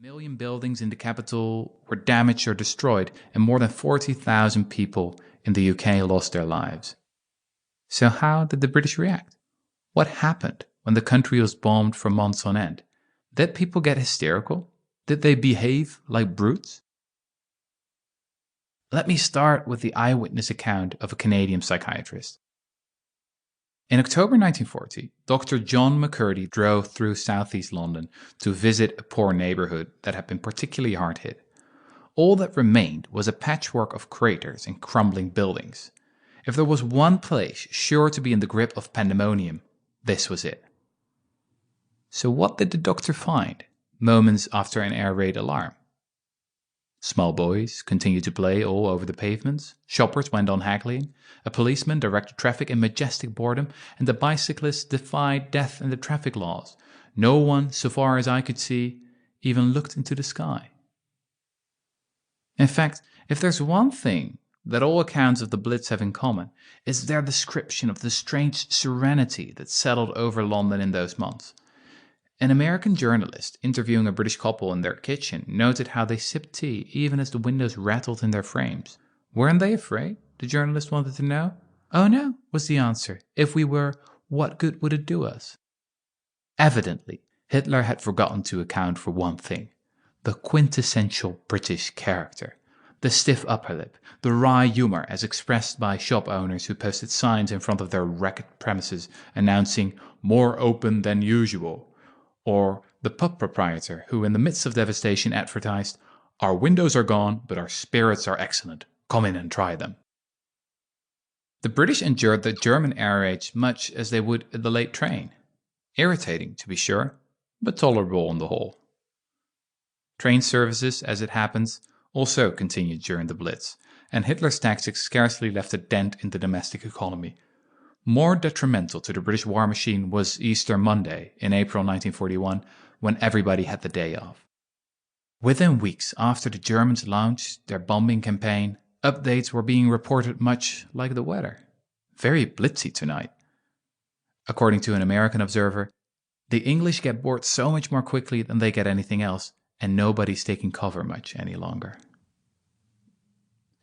Million buildings in the capital were damaged or destroyed, and more than 40,000 people in the UK lost their lives. So how did the British react? What happened when the country was bombed for months on end? Did people get hysterical? Did they behave like brutes? Let me start with the eyewitness account of a Canadian psychiatrist. In October 1940, Dr. John McCurdy drove through southeast London to visit a poor neighborhood that had been particularly hard hit. All that remained was a patchwork of craters and crumbling buildings. If there was one place sure to be in the grip of pandemonium, this was it. So what did the doctor find moments after an air raid alarm? Small boys continued to play all over the pavements, shoppers went on haggling, a policeman directed traffic in majestic boredom, and the bicyclists defied death and the traffic laws. No one, so far as I could see, even looked into the sky. In fact, if there's one thing that all accounts of the Blitz have in common, it's their description of the strange serenity that settled over London in those months. An American journalist interviewing a British couple in their kitchen noted how they sipped tea even as the windows rattled in their frames. Weren't they afraid? The journalist wanted to know. Oh no, was the answer. If we were, what good would it do us? Evidently, Hitler had forgotten to account for one thing: the quintessential British character. The stiff upper lip, the wry humor as expressed by shop owners who posted signs in front of their racket premises announcing "more open than usual," or the pub proprietor who in the midst of devastation advertised, "Our windows are gone, but our spirits are excellent. Come in and try them." The British endured the German air raids much as they would the late train. Irritating, to be sure, but tolerable on the whole. Train services, as it happens, also continued during the Blitz, and Hitler's tactics scarcely left a dent in the domestic economy. More detrimental to the British war machine was Easter Monday in April 1941, when everybody had the day off. Within weeks after the Germans launched their bombing campaign, updates were being reported much like the weather. Very blitzy tonight. According to an American observer, the English get bored so much more quickly than they get anything else, and nobody's taking cover much any longer.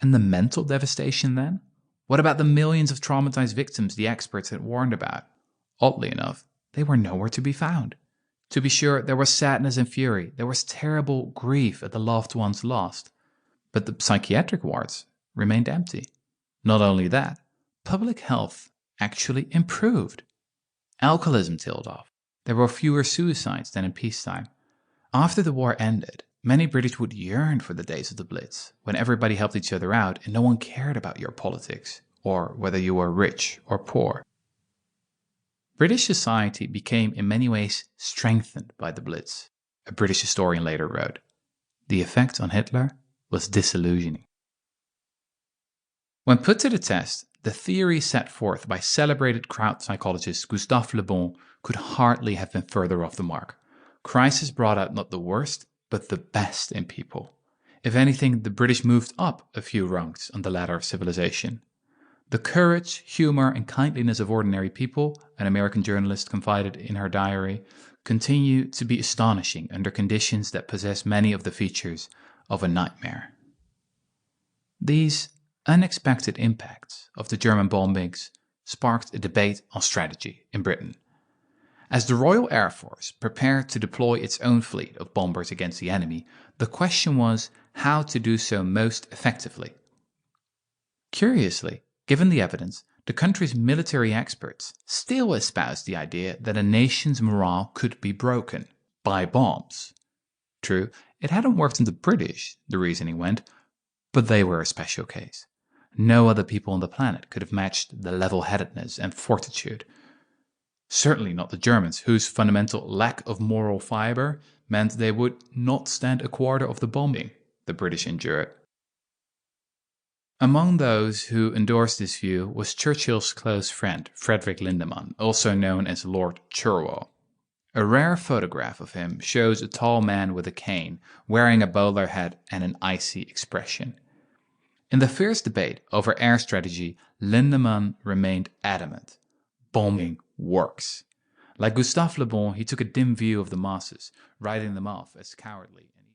And the mental devastation then? What about the millions of traumatized victims the experts had warned about? Oddly enough, they were nowhere to be found. To be sure, there was sadness and fury, there was terrible grief at the loved ones lost, but the psychiatric wards remained empty. Not only that, public health actually improved. Alcoholism tailed off. There were fewer suicides than in peacetime. After the war ended, many British would yearn for the days of the Blitz, when everybody helped each other out and no one cared about your politics, or whether you were rich or poor. British society became in many ways strengthened by the Blitz, a British historian later wrote. The effect on Hitler was disillusioning. When put to the test, the theory set forth by celebrated crowd psychologist Gustave Le Bon could hardly have been further off the mark. Crisis brought out not the worst, but the best in people. If anything, the British moved up a few rungs on the ladder of civilization. The courage, humor, and kindliness of ordinary people, an American journalist confided in her diary, continue to be astonishing under conditions that possess many of the features of a nightmare. These unexpected impacts of the German bombings sparked a debate on strategy in Britain. As the Royal Air Force prepared to deploy its own fleet of bombers against the enemy, the question was how to do so most effectively. Curiously, given the evidence, the country's military experts still espoused the idea that a nation's morale could be broken by bombs. True, it hadn't worked on the British, the reasoning went, but they were a special case. No other people on the planet could have matched the level-headedness and fortitude. Certainly not the Germans, whose fundamental lack of moral fiber meant they would not stand a quarter of the bombing the British endured. Among those who endorsed this view was Churchill's close friend, Frederick Lindemann, also known as Lord Churchill. A rare photograph of him shows a tall man with a cane, wearing a bowler hat and an icy expression. In the fierce debate over air strategy, Lindemann remained adamant. Bombing works. Like Gustave Le Bon, he took a dim view of the masses, writing them off as cowardly